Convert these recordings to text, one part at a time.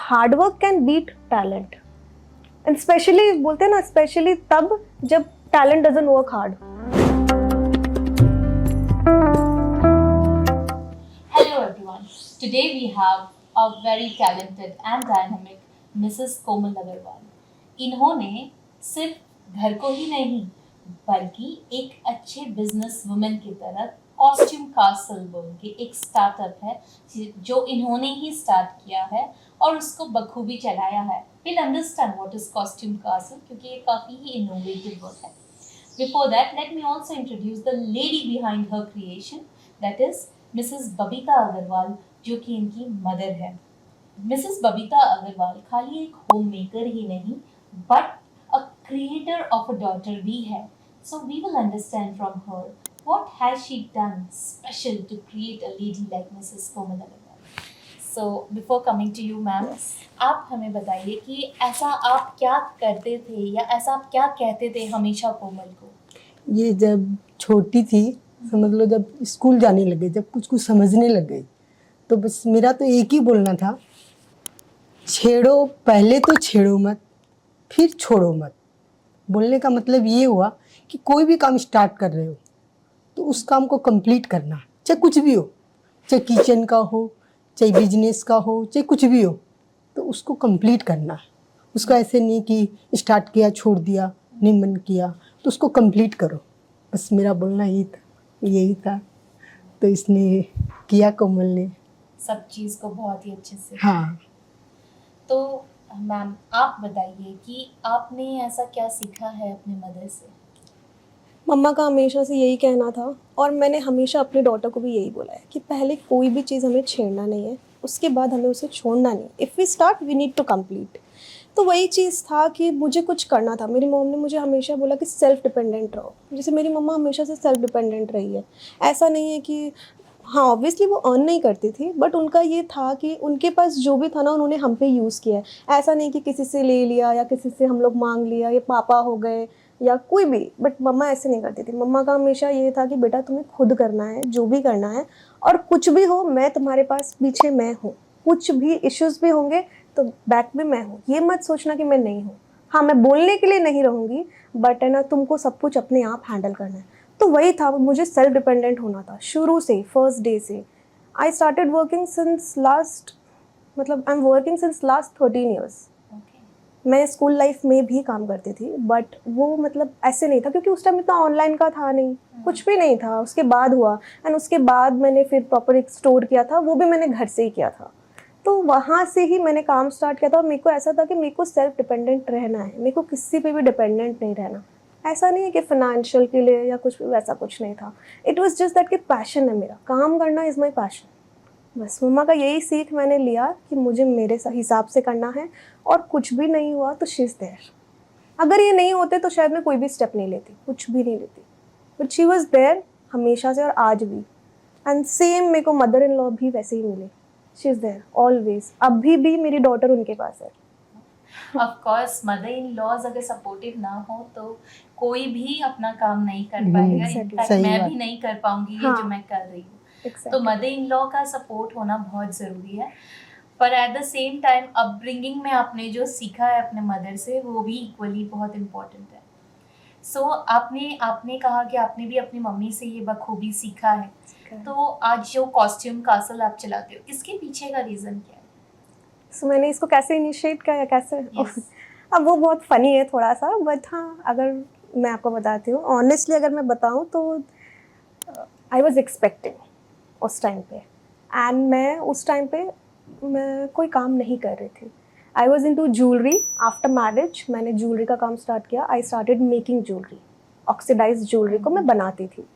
Hard work can beat talent, and specially बोलते हैं ना, स्पेशली तब जब talent doesn't work hard. Hello everyone. Today we have a very talented and dynamic Mrs. Komal Agarwal. इन्होंने सिर्फ घर को ही नहीं बल्कि एक अच्छे बिजनेस वुमेन की तरह कॉस्ट्यूम कासल बोल के एक स्टार्टअप है जो इन्होंने ही स्टार्ट किया है और उसको बखूबी चलाया है. We'll understand what is costume castle क्योंकि ये काफ़ी ही innovative वर्क है. Before that, let me also introduce the lady behind her creation, that is Mrs Babita Agarwal, जो कि इनकी मदर है. मिसेस बबीता अग्रवाल खाली एक होम मेकर ही नहीं but a creator of a daughter भी है. So we will understand from her what has she done special to create a lady like Mrs Komal Agarwal. So before coming to you ma'am, आप हमें बताइए कि ऐसा आप क्या करते थे या ऐसा आप क्या कहते थे हमेशा कोमल को? ये जब छोटी थी, समझ लो जब स्कूल जाने लगे, जब कुछ कुछ समझने लग गई, तो बस मेरा तो एक ही बोलना था, छेड़ो, पहले तो छेड़ो मत, फिर छोड़ो मत. बोलने का मतलब ये हुआ कि कोई भी काम स्टार्ट कर रहे हो तो उस काम को कंप्लीट करना, चाहे कुछ भी हो, चाहे किचन का हो, चाहे बिजनेस का हो, चाहे कुछ भी हो, तो उसको कंप्लीट करना. उसका ऐसे नहीं कि स्टार्ट किया छोड़ दिया, नहीं मन किया, तो उसको कंप्लीट करो. बस मेरा बोलना यही था. तो इसने किया, कोमल ने सब चीज़ को बहुत ही अच्छे से. हाँ. तो मैम आप बताइए कि आपने ऐसा क्या सीखा है अपने मदर से? मम्मा का हमेशा से यही कहना था, और मैंने हमेशा अपनी डॉटर को भी यही बोला है कि पहले कोई भी चीज़ हमें छेड़ना नहीं है, उसके बाद हमें उसे छोड़ना नहीं. If we start we need to complete. तो वही चीज़ था कि मुझे कुछ करना था. मेरी मॉम ने मुझे हमेशा बोला कि सेल्फ डिपेंडेंट रहो. जैसे मेरी मम्मा हमेशा से सेल्फ डिपेंडेंट रही है. ऐसा नहीं है कि हाँ, ऑब्वियसली वो अर्न नहीं करती थी, बट उनका ये था कि उनके पास जो भी था ना उन्होंने हम पे यूज़ किया है. ऐसा नहीं कि किसी से ले लिया या किसी से हम लोग मांग लिया, या पापा हो गए या कोई भी, बट मम्मा ऐसे नहीं करती थी. मम्मा का हमेशा ये था कि बेटा तुम्हें खुद करना है, जो भी करना है, और कुछ भी हो मैं तुम्हारे पास पीछे मैं हूँ. कुछ भी इश्यूज़ भी होंगे तो बैक में मैं हूँ. ये मत सोचना कि मैं नहीं हूँ. हाँ, मैं बोलने के लिए नहीं रहूँगी, बट है ना, तुमको सब कुछ अपने आप हैंडल करना है. तो वही था, मुझे सेल्फ डिपेंडेंट होना था शुरू से, फर्स्ट डे से. I started working since last, मतलब I am working since last 13 years. मैं स्कूल लाइफ में भी काम करती थी, बट वो मतलब ऐसे नहीं था क्योंकि उस टाइम इतना ऑनलाइन का था नहीं, कुछ भी नहीं था. उसके बाद हुआ, एंड उसके बाद मैंने फिर प्रॉपर एक स्टोर किया था, वो भी मैंने घर से ही किया था. तो वहाँ से ही मैंने काम स्टार्ट किया था. और मेरे को ऐसा था कि मेरे को सेल्फ डिपेंडेंट रहना है, मेरे को किसी पे भी डिपेंडेंट नहीं रहना. ऐसा नहीं है कि फाइनेंशियल के लिए या कुछ भी, वैसा कुछ नहीं था. इट वॉज जस्ट दैट कि पैशन है मेरा, काम करना इज़ माई पैशन. बस मम्मा का यही सीख मैंने लिया कि मुझे मेरे हिसाब से करना है, और कुछ भी नहीं हुआ तो शी इज़ देयर. अगर ये नहीं होते तो शायद मैं कोई भी स्टेप नहीं लेती, कुछ भी नहीं लेती, बट शी वॉज देयर हमेशा से, और आज भी. एंड सेम मेरे को मदर इन लॉ भी वैसे ही मिले. She is there always. अभी भी मेरी डॉटर उनके पास है. Of course mother in laws अगर सपोर्टिव ना हो तो कोई भी अपना काम नहीं कर पाएगा. इनफैक्ट मैं भी नहीं कर पाऊंगी ये जो मैं कर रही हूँ. तो मदर इन लॉ का सपोर्ट होना बहुत ज़रूरी है, पर at the same time upbringing में आपने जो सीखा है अपने मदर से वो भी इक्वली बहुत इम्पोर्टेंट है. सो आपने कहा कि आपने भी अपनी मम्मी से ये बखूबी सीखा है. तो आज जो कॉस्ट्यूम कासल आप चलाते हो, इसके पीछे का रीज़न क्या है? सो मैंने इसको कैसे इनिशिएट किया या कैसे अब वो बहुत फ़नी है थोड़ा सा, बट हाँ, अगर मैं आपको बताती हूँ ऑनेस्टली, अगर मैं बताऊँ तो आई वॉज एक्सपेक्टिंग उस टाइम पे, एंड मैं उस टाइम पे मैं कोई काम नहीं कर रही थी. I was into jewellery. After marriage मैंने ज्वेलरी का काम स्टार्ट किया. I started making jewellery, oxidise jewellery को मैं बनाती थी.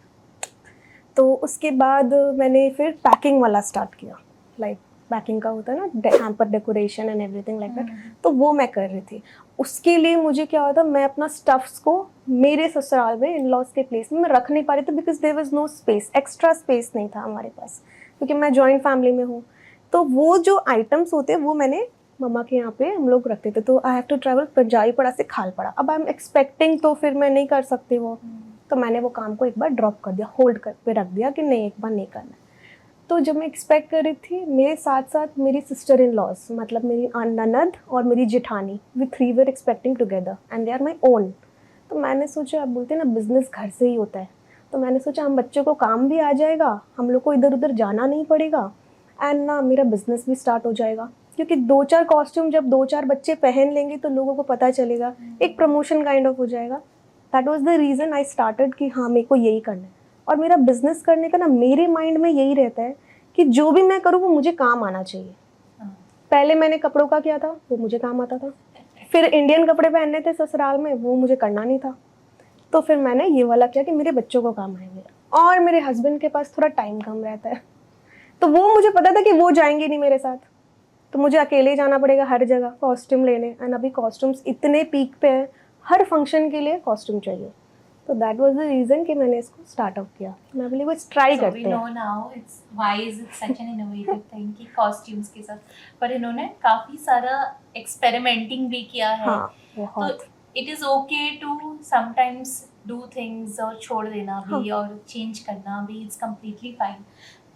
तो उसके बाद मैंने फिर पैकिंग वाला स्टार्ट किया, लाइक पैकिंग का होता है ना, hamper decoration and everything like that. तो वो मैं कर रही थी. उसके लिए मुझे क्या हुआ था, मैं अपना स्टफ्स को मेरे ससुराल में इन लॉज के प्लेस में मैं रख नहीं पा रही थी, because there was no space, extra space नहीं था हमारे पास, क्योंकि मैं जॉइंट फैमिली में हूँ. तो वो जो आइटम्स होते हैं वो मैंने मम्मा के यहाँ पे हम लोग रखते थे. तो आई हैव टू ट्रैवल पंजाबीपड़ा से खालपड़ा. अब आई एम एक्सपेक्टिंग, तो फिर मैं नहीं कर सकती वो. तो मैंने वो काम को एक बार ड्रॉप कर दिया, होल्ड कर पे रख दिया कि नहीं, एक बार नहीं करना. तो जब मैं एक्सपेक्ट कर रही थी, मेरे साथ साथ मेरी सिस्टर इन लॉज, मतलब मेरी ननद और मेरी जेठानी, we three were expecting together and they are my own. तो मैंने सोचा, आप बोलते हैं ना बिजनेस घर से ही होता है, तो मैंने सोचा हम बच्चों को काम भी आ जाएगा, हम लोग को इधर उधर जाना नहीं पड़ेगा, एंड ना मेरा बिजनेस भी स्टार्ट हो जाएगा। क्योंकि 2-4 कॉस्ट्यूम जब 2-4 बच्चे पहन लेंगे तो लोगों को पता चलेगा, एक प्रमोशन काइंड ऑफ हो जाएगा। That was the reason I started कि हाँ मेरे को यही करना है। और मेरा बिजनेस करने का ना मेरे माइंड में यही रहता है कि जो भी मैं करूँ वो मुझे काम आना चाहिए। पहले मैंने कपड़ों का किया था, वो मुझे काम आता था। फिर इंडियन कपड़े पहनने थे ससुराल में, वो मुझे करना नहीं था। तो फिर मैंने ये वाला किया कि मेरे बच्चों को काम आएंगे। और मेरे हस्बैंड के पास थोड़ा टाइम कम रहता है, तो वो मुझे पता था कि वो जाएंगे नहीं मेरे साथ, तो मुझे अकेले जाना पड़ेगा हर जगह कॉस्ट्यूम लेने। एंड अभी कॉस्ट्यूम्स इतने पीक पे हैं, हर फंक्शन के लिए कॉस्ट्यूम चाहिए। तो दैट वाज द रीज़न कि मैंने इसको स्टार्टअप किया। मैं बोली कुछ ट्राई So करते we know हैं। now it's why is it such an innovative thing कि कॉस्ट्यूम्स के साथ, पर इन्होंने काफी सारा एक्सपेरिमेंटिंग भी किया है। हाँ तो बहुत। It is okay to sometimes do things और छोड़ देना भी हाँ। और चेंज करना भी, इट्स कम्प्लीटली फाइन।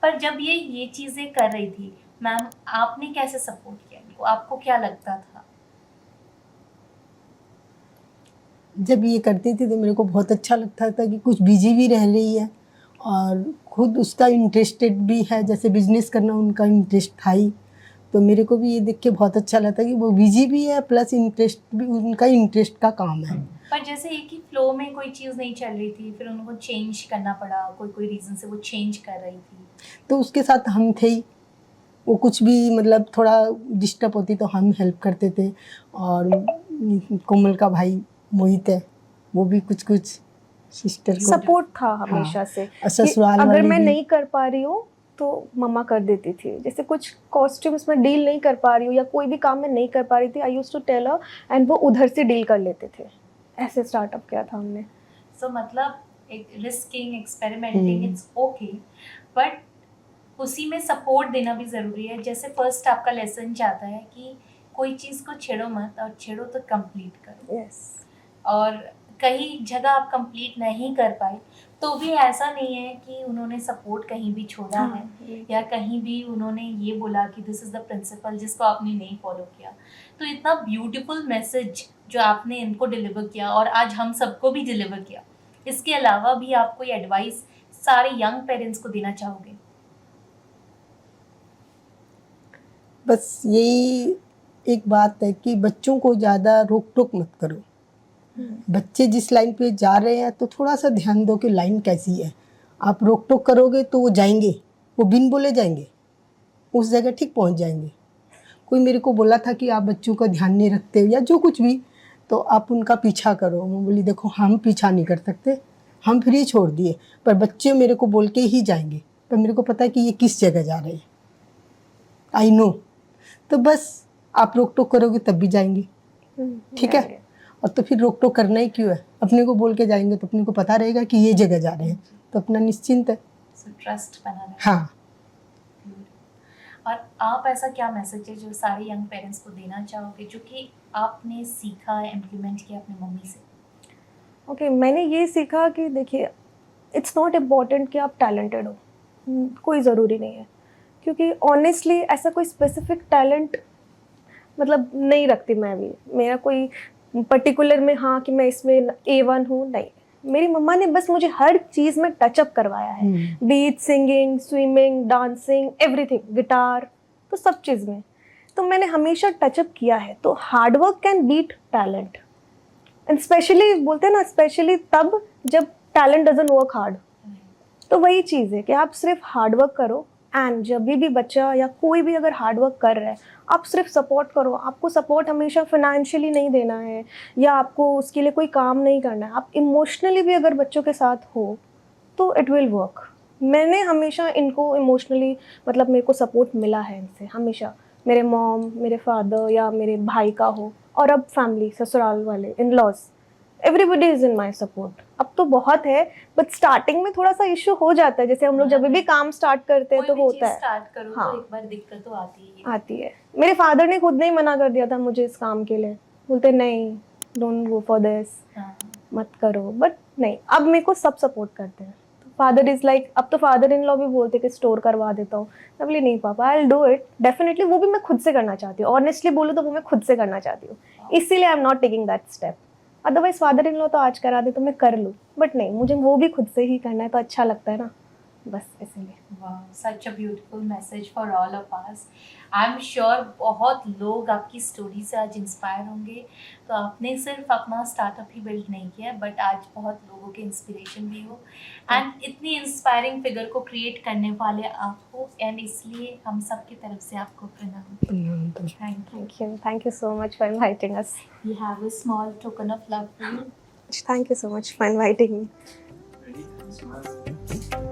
पर जब ये चीजें कर रही थी मैम, आपने कैसे सपोर्ट किया इनको? आपको क्या लगता था? जब ये करती थी तो मेरे को बहुत अच्छा लगता था कि कुछ बिजी भी रह रही है और खुद उसका इंटरेस्टेड भी है, जैसे बिजनेस करना उनका इंटरेस्ट था ही। तो मेरे को भी ये देख के बहुत अच्छा लगता कि वो बिजी भी है प्लस इंटरेस्ट भी, उनका इंटरेस्ट का काम है। पर जैसे एक ही फ्लो में कोई चीज़ नहीं चल रही थी, फिर उनको चेंज करना पड़ा, कोई रीज़न से वो चेंज कर रही थी। तो उसके साथ हम थे ही, वो कुछ भी मतलब थोड़ा डिस्टर्ब होती तो हम हेल्प करते थे। और कोमल का भाई मोहित है, वो भी कुछ कुछ सिस्टर को सपोर्ट था हमेशा हाँ, से और कि ससुराल अगर वाले मैं भी। नहीं कर पा रही हूँ तो मम्मा कर देती थी। जैसे कुछ कॉस्ट्यूम्स में डील नहीं कर पा रही हूँ या कोई भी काम में नहीं कर पा रही थी, I used to tell her and वो उधर से डील कर लेते थे। ऐसे स्टार्टअप किया था हमने। सो मतलब एक risking, experimenting, it's okay, but उसी में सपोर्ट देना भी ज़रूरी है। जैसे फर्स्ट आपका लेसन चाहता है कि कोई चीज़ को छेड़ो मत, और छेड़ो तो कंप्लीट करो। यस। और कहीं जगह आप कंप्लीट नहीं कर पाए तो भी ऐसा नहीं है कि उन्होंने सपोर्ट कहीं भी छोड़ा हाँ, है, या कहीं भी उन्होंने ये बोला कि दिस इज़ द प्रिंसिपल जिसको आपने नहीं फॉलो किया। तो इतना ब्यूटीफुल मैसेज जो आपने इनको डिलीवर किया और आज हम सबको भी डिलीवर किया, इसके अलावा भी आप कोई एडवाइस सारे यंग पेरेंट्स को देना चाहोगे? बस यही एक बात है कि बच्चों को ज़्यादा रोक टोक मत करो। बच्चे जिस लाइन पे जा रहे हैं तो थोड़ा सा ध्यान दो कि लाइन कैसी है। आप रोक टोक करोगे तो वो जाएंगे, वो बिन बोले जाएंगे, उस जगह ठीक पहुंच जाएंगे। कोई मेरे को बोला था कि आप बच्चों का ध्यान नहीं रखते हो या जो कुछ भी, तो आप उनका पीछा करो। मैं बोली देखो हम पीछा नहीं कर सकते, हम फ्री छोड़ दिए, पर बच्चे मेरे को बोल के ही जाएंगे। पर मेरे को पता है कि ये किस जगह जा रहे हैं, आई नो। तो बस आप रोक टोक करोगे तब भी जाएंगे, ठीक है। और तो फिर रोक टोक करना ही क्यों है, अपने को बोल के जाएंगे तो अपने को पता रहेगा कि ये जगह जा रहे हैं, तो अपना निश्चिंत है। सो ट्रस्ट बना रहे। हाँ। और आप ऐसा क्या मैसेज है जो सारे यंग पेरेंट्स को देना चाहोगे, जो कि आपने सीखा, इम्प्लीमेंट किया अपनी मम्मी से? ओके, मैंने ये सीखा कि देखिए इट्स नॉट इम्पॉर्टेंट कि आप टैलेंटेड हो, कोई ज़रूरी नहीं है। क्योंकि ऑनेस्टली ऐसा कोई स्पेसिफिक टैलेंट मतलब नहीं रखती मैं भी। मेरा कोई पर्टिकुलर में हाँ कि मैं इसमें A1 हूँ, नहीं। मेरी मम्मा ने बस मुझे हर चीज़ में टचअप करवाया है, beat, singing, swimming, dancing, everything, guitar, तो सब चीज़ में तो मैंने हमेशा टचअप किया है। तो hard work can beat talent, and specially बोलते हैं ना, स्पेशली तब जब टैलेंट डजंट वर्क हार्ड। तो वही चीज़ है कि आप सिर्फ हार्ड वर्क करो, एंड जब भी बच्चा या कोई भी अगर हार्ड वर्क कर रहा है, आप सिर्फ सपोर्ट करो। आपको सपोर्ट हमेशा फाइनेंशियली नहीं देना है या आपको उसके लिए कोई काम नहीं करना है। आप इमोशनली भी अगर बच्चों के साथ हो तो इट विल वर्क। मैंने हमेशा इनको इमोशनली मतलब मेरे को सपोर्ट मिला है इनसे हमेशा, मेरे मॉम, मेरे फादर या मेरे भाई का हो, और अब फैमिली, ससुराल वाले, in laws, everybody is in my support. अब तो बहुत है, बट स्टार्टिंग में थोड़ा सा इशू हो जाता है। जैसे हम लोग जब भी काम स्टार्ट करते हैं तो होता है, स्टार्ट करो हाँ, तो एक बार दिक्कत तो आती है। मेरे फादर ने खुद नहीं मना कर दिया था मुझे इस काम के लिए, बोलते नहीं, डोंट गो फॉर दिस, हाँ। मत करो। बट नहीं, अब मेरे को सब सपोर्ट करते हैं, तो फादर इज़ लाइक, अब तो फादर इन लॉ भी बोलते कि स्टोर करवा देता हूँ। मैं बोली नहीं पापा, I will do it definitely. वो भी मैं खुद से करना चाहती हूँ, ऑनेस्टली बोलूँ तो वो मैं खुद से करना चाहती हूँ, इसीलिए I am not taking that step. Otherwise father in law तो आज करा दे तो मैं कर लूँ, बट नहीं, मुझे वो भी खुद से ही करना है तो अच्छा लगता है ना, बस इसीलिए। Wow, such a beautiful message for all of us. I'm sure बहुत लोग आपकी स्टोरी से आज इंस्पायर होंगे। तो आपने सिर्फ अपना स्टार्टअप ही बिल्ड नहीं किया, बट आज बहुत लोगों के इंस्पिरेशन भी हो, एंड इतनी इंस्पायरिंग फिगर को क्रिएट करने वाले आप हो, एंड इसलिए हम सब की तरफ से आपको प्रणाम। Thank you so much for inviting us. We have a small token of love for you. Thank you so much for inviting me. Ready?